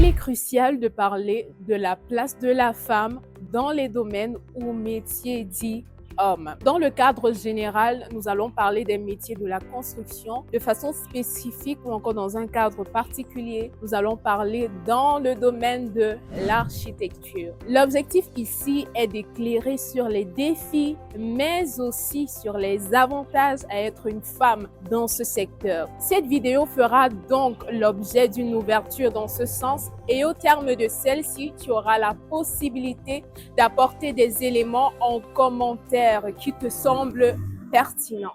Il est crucial de parler de la place de la femme dans les domaines ou métiers dits hommes. Dans le cadre général, nous allons parler des métiers de la construction de façon spécifique ou encore dans un cadre particulier. Nous allons parler dans le domaine de l'architecture. L'objectif ici est d'éclairer sur les défis, mais aussi sur les avantages à être une femme dans ce secteur. Cette vidéo fera donc l'objet d'une ouverture dans ce sens et au terme de celle-ci, tu auras la possibilité d'apporter des éléments en commentaire qui te semblent pertinents.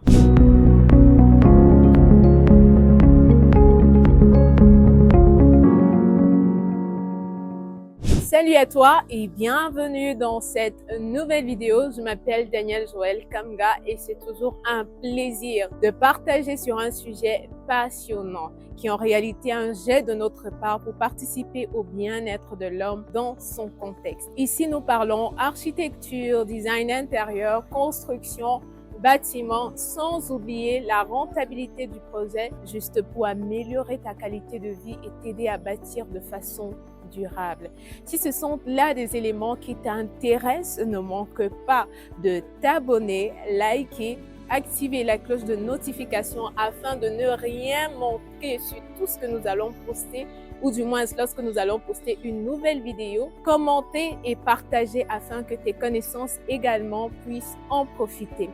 Salut à toi et bienvenue dans cette nouvelle vidéo. Je m'appelle Danielle Joël Kamga et c'est toujours un plaisir de partager sur un sujet passionnant qui est en réalité un jet de notre part pour participer au bien-être de l'homme dans son contexte. Ici, nous parlons architecture, design intérieur, construction, bâtiment, sans oublier la rentabilité du projet, juste pour améliorer ta qualité de vie et t'aider à bâtir de façon durable. Si ce sont là des éléments qui t'intéressent, ne manque pas de t'abonner, liker, activer la cloche de notification afin de ne rien manquer sur tout ce que nous allons poster ou du moins lorsque nous allons poster une nouvelle vidéo, commenter et partager afin que tes connaissances également puissent en profiter.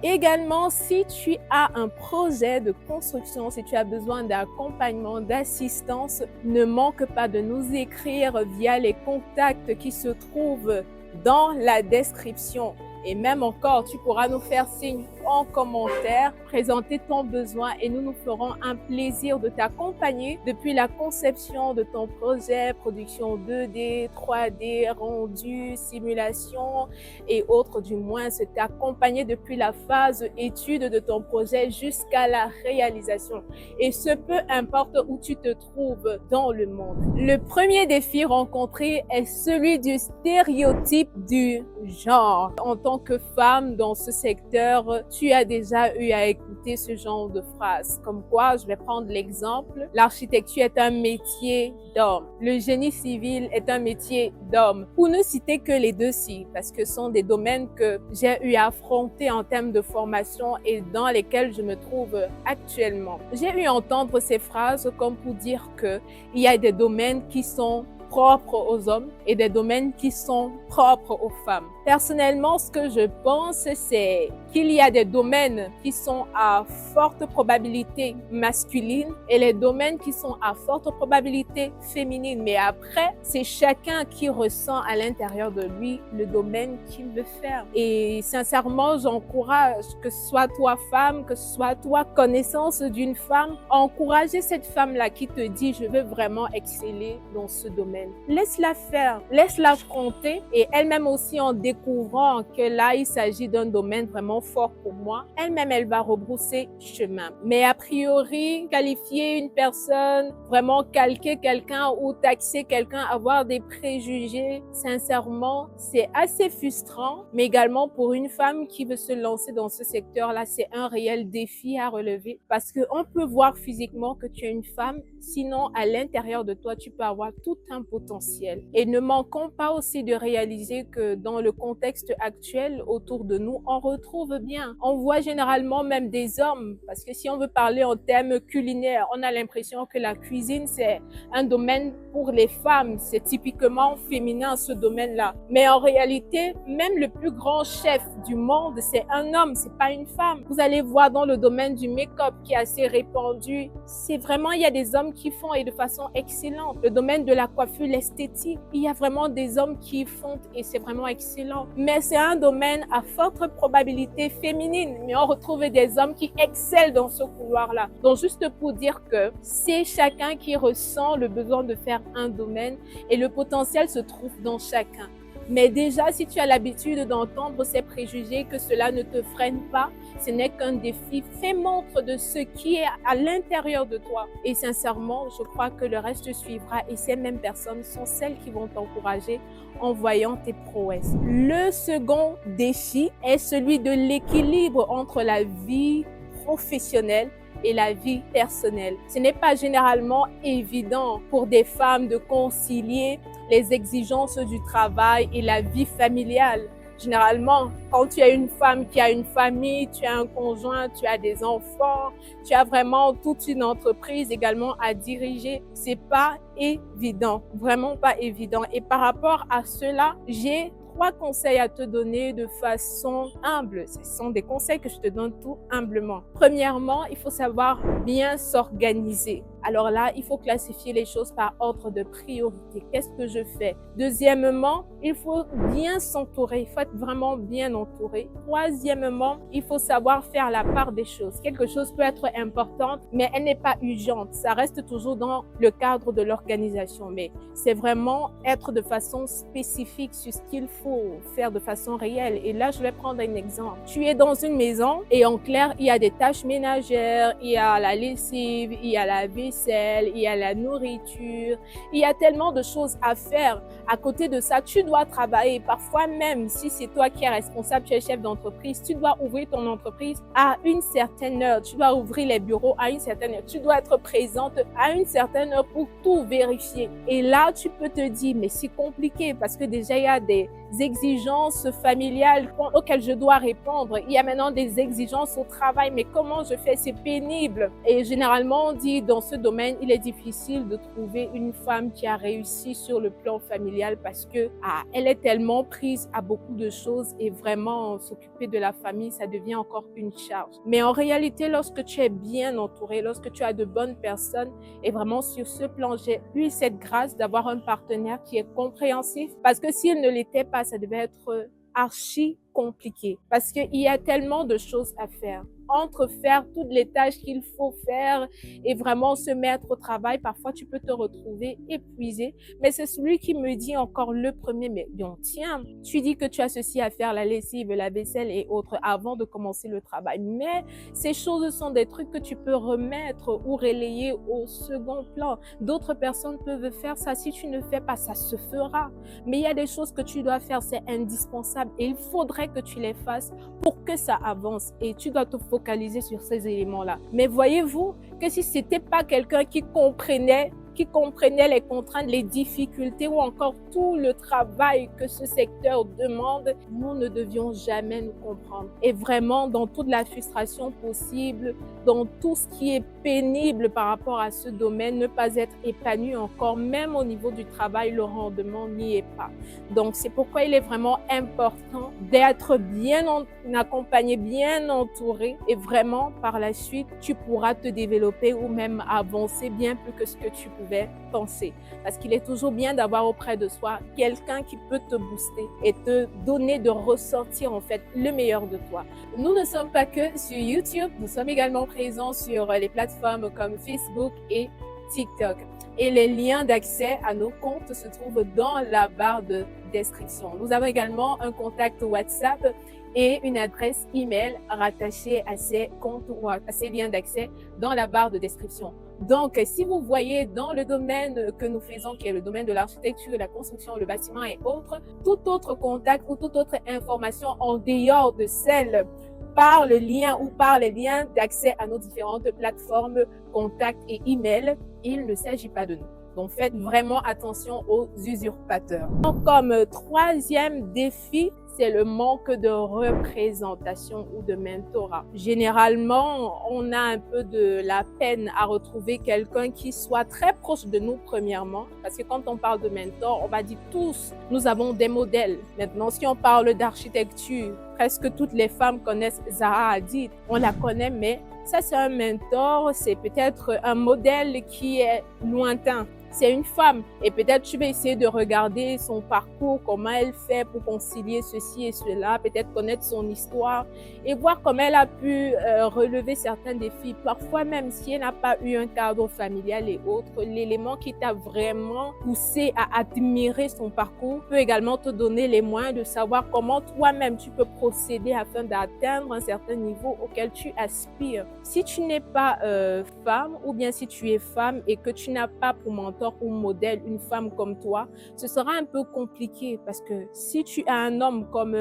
Également, si tu as un projet de construction, si tu as besoin d'accompagnement, d'assistance, ne manque pas de nous écrire via les contacts qui se trouvent dans la description. Et même encore, tu pourras nous faire signe en commentaire, présenter ton besoin et nous nous ferons un plaisir de t'accompagner depuis la conception de ton projet, production 2D, 3D, rendu, simulation et autres, du moins c'est t'accompagner depuis la phase étude de ton projet jusqu'à la réalisation. Et ce peu importe où tu te trouves dans le monde. Le premier défi rencontré est celui du stéréotype du genre. En tant que femme dans ce secteur, tu as déjà eu à écouter ce genre de phrases. Comme quoi, je vais prendre l'exemple, l'architecture est un métier d'homme. Le génie civil est un métier d'homme. Pour ne citer que les deux-ci, parce que ce sont des domaines que j'ai eu à affronter en termes de formation et dans lesquels je me trouve actuellement. J'ai eu à entendre ces phrases comme pour dire que il y a des domaines qui sont propres aux hommes et des domaines qui sont propres aux femmes. Personnellement, ce que je pense, c'est qu'il y a des domaines qui sont à forte probabilité masculine et les domaines qui sont à forte probabilité féminine. Mais après, c'est chacun qui ressent à l'intérieur de lui le domaine qu'il veut faire. Et sincèrement, j'encourage, que ce soit toi femme, que ce soit toi connaissance d'une femme, encourager cette femme-là qui te dit « je veux vraiment exceller dans ce domaine ». Laisse-la faire, laisse-la affronter et elle-même aussi en découvrant que là, il s'agit d'un domaine vraiment fort pour moi, elle-même, elle va rebrousser chemin. Mais a priori, qualifier une personne, vraiment calquer quelqu'un ou taxer quelqu'un, avoir des préjugés, sincèrement, c'est assez frustrant. Mais également pour une femme qui veut se lancer dans ce secteur-là, c'est un réel défi à relever parce qu'on peut voir physiquement que tu es une femme, sinon à l'intérieur de toi, tu peux avoir tout un potentiel. Et ne manquons pas aussi de réaliser que dans le contexte actuel autour de nous, on retrouve bien. On voit généralement même des hommes, parce que si on veut parler en termes culinaires, on a l'impression que la cuisine, c'est un domaine pour les femmes. C'est typiquement féminin, ce domaine-là. Mais en réalité, même le plus grand chef du monde, c'est un homme, c'est pas une femme. Vous allez voir dans le domaine du make-up qui est assez répandu, c'est vraiment, il y a des hommes qui font et de façon excellente. Le domaine de la coiffure, l'esthétique, il y a vraiment des hommes qui font et c'est vraiment excellent. Mais c'est un domaine à forte probabilité féminine. Mais on retrouve des hommes qui excellent dans ce couloir-là. Donc juste pour dire que c'est chacun qui ressent le besoin de faire un domaine et le potentiel se trouve dans chacun. Mais déjà, si tu as l'habitude d'entendre ces préjugés, que cela ne te freine pas, ce n'est qu'un défi. Fais montre de ce qui est à l'intérieur de toi. Et sincèrement, je crois que le reste suivra et ces mêmes personnes sont celles qui vont t'encourager en voyant tes prouesses. Le second défi est celui de l'équilibre entre la vie professionnelle et la vie personnelle. Ce n'est pas généralement évident pour des femmes de concilier les exigences du travail et la vie familiale. Généralement, quand tu es une femme qui a une famille, tu as un conjoint, tu as des enfants, tu as vraiment toute une entreprise également à diriger, c'est pas évident, vraiment pas évident. Et par rapport à cela, j'ai 3 conseils à te donner de façon humble. Ce sont des conseils que je te donne tout humblement. Premièrement, il faut savoir bien s'organiser. Alors là, il faut classifier les choses par ordre de priorité. Qu'est-ce que je fais? Deuxièmement, il faut bien s'entourer. Il faut être vraiment bien entouré. Troisièmement, il faut savoir faire la part des choses. Quelque chose peut être importante, mais elle n'est pas urgente. Ça reste toujours dans le cadre de l'organisation. Mais c'est vraiment être de façon spécifique sur ce qu'il faut faire de façon réelle. Et là, je vais prendre un exemple. Tu es dans une maison et en clair, il y a des tâches ménagères, il y a la lessive, il y a la vaisselle, il y a la nourriture. Il y a tellement de choses à faire. À côté de ça, tu dois travailler. Parfois même, si c'est toi qui es responsable, tu es chef d'entreprise, tu dois ouvrir ton entreprise à une certaine heure. Tu dois ouvrir les bureaux à une certaine heure. Tu dois être présente à une certaine heure pour tout vérifier. Et là, tu peux te dire, mais c'est compliqué parce que déjà, il y a des exigences familiales auxquelles je dois répondre. Il y a maintenant des exigences au travail, mais comment je fais? C'est pénible. Et généralement, on dit dans ce domaine, il est difficile de trouver une femme qui a réussi sur le plan familial parce que elle est tellement prise à beaucoup de choses et vraiment s'occuper de la famille, ça devient encore une charge. Mais en réalité, lorsque tu es bien entouré, lorsque tu as de bonnes personnes, et vraiment sur ce plan, j'ai eu cette grâce d'avoir un partenaire qui est compréhensif parce que s'il ne l'était pas, ça devait être archi compliqué parce qu'il y a tellement de choses à faire. Entre faire toutes les tâches qu'il faut faire et vraiment se mettre au travail, parfois tu peux te retrouver épuisé. Mais c'est celui qui me dit encore le premier, mais bien tiens, tu dis que tu as ceci à faire, la lessive, la vaisselle et autres avant de commencer le travail. Mais ces choses sont des trucs que tu peux remettre ou relayer au second plan. D'autres personnes peuvent faire ça. Si tu ne fais pas, ça se fera. Mais il y a des choses que tu dois faire, c'est indispensable et il faudrait que tu les fasses pour que ça avance et tu dois te focaliser sur ces éléments-là. Mais voyez-vous que si c'était pas quelqu'un qui comprenait les contraintes, les difficultés ou encore tout le travail que ce secteur demande, nous ne devions jamais nous comprendre. Et vraiment, dans toute la frustration possible, dans tout ce qui est pénible par rapport à ce domaine, ne pas être épanoui encore, même au niveau du travail, le rendement n'y est pas. Donc, c'est pourquoi il est vraiment important d'être bien accompagné, bien entouré et vraiment, par la suite, tu pourras te développer ou même avancer bien plus que ce que tu pouvais penser. Parce qu'il est toujours bien d'avoir auprès de soi quelqu'un qui peut te booster et te donner de ressortir en fait le meilleur de toi. Nous ne sommes pas que sur YouTube, nous sommes également présents sur les plateformes comme Facebook et TikTok. Et les liens d'accès à nos comptes se trouvent dans la barre de description. Nous avons également un contact WhatsApp et une adresse email rattachée à ces comptes ou à ces liens d'accès dans la barre de description. Donc, si vous voyez dans le domaine que nous faisons, qui est le domaine de l'architecture, de la construction, le bâtiment et autres, tout autre contact ou toute autre information en dehors de celle par le lien ou par les liens d'accès à nos différentes plateformes, contacts et emails, il ne s'agit pas de nous. Donc, faites vraiment attention aux usurpateurs. Donc, comme troisième défi, c'est le manque de représentation ou de mentorat. Généralement, on a un peu de la peine à retrouver quelqu'un qui soit très proche de nous premièrement, parce que quand on parle de mentor, on va dire tous, nous avons des modèles. Maintenant, si on parle d'architecture, presque toutes les femmes connaissent Zaha Hadid. On la connaît, mais ça, c'est un mentor, c'est peut-être un modèle qui est lointain. C'est une femme et peut-être tu vas essayer de regarder son parcours, comment elle fait pour concilier ceci et cela, peut-être connaître son histoire et voir comment elle a pu relever certains défis. Parfois même si elle n'a pas eu un cadre familial et autres, l'élément qui t'a vraiment poussé à admirer son parcours peut également te donner les moyens de savoir comment toi-même tu peux procéder afin d'atteindre un certain niveau auquel tu aspires. Si tu n'es pas femme ou bien si tu es femme et que tu n'as pas pour mentor mentor ou modèle une femme comme toi, ce sera un peu compliqué parce que si tu as un homme comme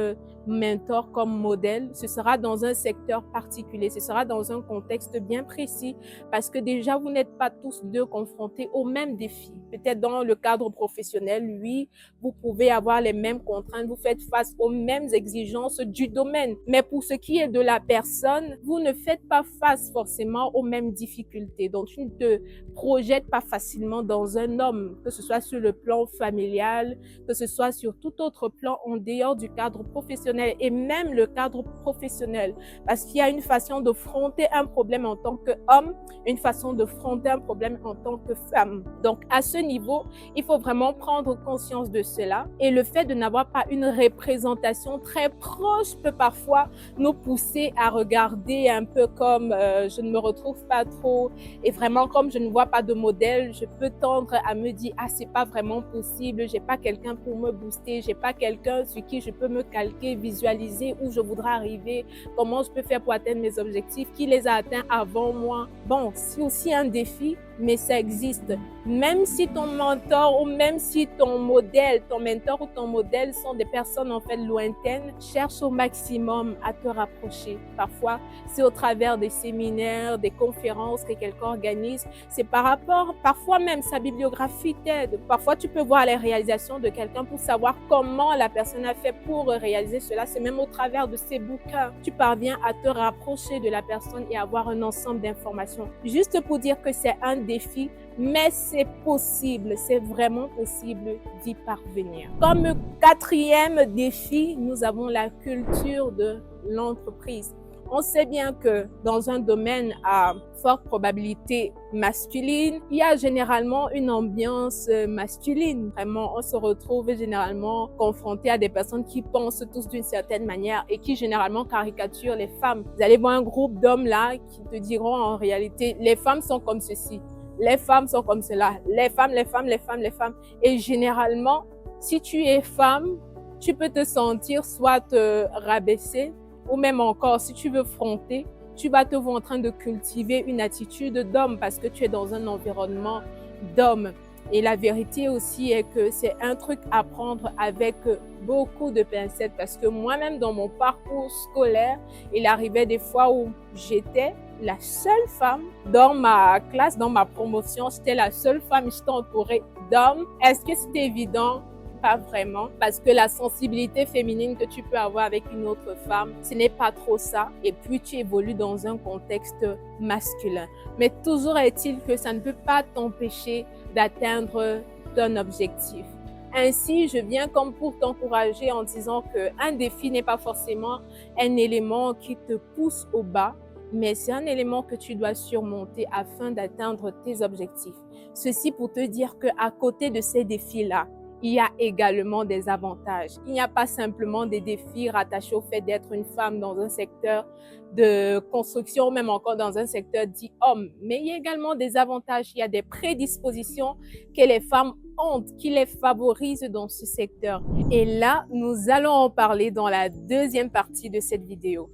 mentor, comme modèle, ce sera dans un secteur particulier, ce sera dans un contexte bien précis parce que déjà, vous n'êtes pas tous deux confrontés aux mêmes défis. Peut-être dans le cadre professionnel, oui, vous pouvez avoir les mêmes contraintes, vous faites face aux mêmes exigences du domaine. Mais pour ce qui est de la personne, vous ne faites pas face forcément aux mêmes difficultés. Donc, tu ne te projettes pas facilement dans un homme, que ce soit sur le plan familial, que ce soit sur tout autre plan en dehors du cadre professionnel et même le cadre professionnel. Parce qu'il y a une façon de fronter un problème en tant qu'homme, une façon de fronter un problème en tant que femme. Donc, à ce niveau, il faut vraiment prendre conscience de cela. Et le fait de n'avoir pas une représentation très proche peut parfois nous pousser à regarder un peu comme je ne me retrouve pas trop et vraiment comme je ne vois pas de modèle, je peux tendre à me dire ah c'est pas vraiment possible, j'ai pas quelqu'un pour me booster, j'ai pas quelqu'un sur qui je peux me calquer, visualiser où je voudrais arriver, comment je peux faire pour atteindre mes objectifs, qui les a atteints avant moi. Bon, c'est aussi un défi, mais ça existe. Même si ton mentor ou même si ton modèle, ton mentor ou ton modèle sont des personnes en fait lointaines, cherche au maximum à te rapprocher. Parfois, c'est au travers des séminaires, des conférences que quelqu'un organise. C'est par rapport, parfois même sa bibliographie t'aide. Parfois, tu peux voir les réalisations de quelqu'un pour savoir comment la personne a fait pour réaliser cela. C'est même au travers de ses bouquins. Tu parviens à te rapprocher de la personne et avoir un ensemble d'informations. Juste pour dire que c'est un défi, mais c'est possible, c'est vraiment possible d'y parvenir. Comme quatrième défi, nous avons la culture de l'entreprise. On sait bien que dans un domaine à forte probabilité masculine, il y a généralement une ambiance masculine. Vraiment, on se retrouve généralement confronté à des personnes qui pensent tous d'une certaine manière et qui généralement caricaturent les femmes. Vous allez voir un groupe d'hommes là qui te diront en réalité, les femmes sont comme ceci, les femmes sont comme cela, les femmes, les femmes, les femmes, les femmes. Et généralement, si tu es femme, tu peux te sentir soit rabaissée, ou même encore, si tu veux fronter, tu vas te voir en train de cultiver une attitude d'homme parce que tu es dans un environnement d'homme. Et la vérité aussi est que c'est un truc à prendre avec beaucoup de pincettes parce que moi-même, dans mon parcours scolaire, il arrivait des fois où j'étais la seule femme dans ma classe, dans ma promotion, j'étais la seule femme, j'étais entourée d'hommes. Est-ce que c'était évident? Pas vraiment, parce que la sensibilité féminine que tu peux avoir avec une autre femme, ce n'est pas trop ça. Et puis tu évolues dans un contexte masculin. Mais toujours est-il que ça ne peut pas t'empêcher d'atteindre ton objectif. Ainsi, je viens comme pour t'encourager en disant qu'un défi n'est pas forcément un élément qui te pousse au bas, mais c'est un élément que tu dois surmonter afin d'atteindre tes objectifs. Ceci pour te dire qu'à côté de ces défis-là, il y a également des avantages. Il n'y a pas simplement des défis rattachés au fait d'être une femme dans un secteur de construction, ou même encore dans un secteur dit homme. Mais il y a également des avantages. Il y a des prédispositions que les femmes ont, qui les favorisent dans ce secteur. Et là, nous allons en parler dans la deuxième partie de cette vidéo.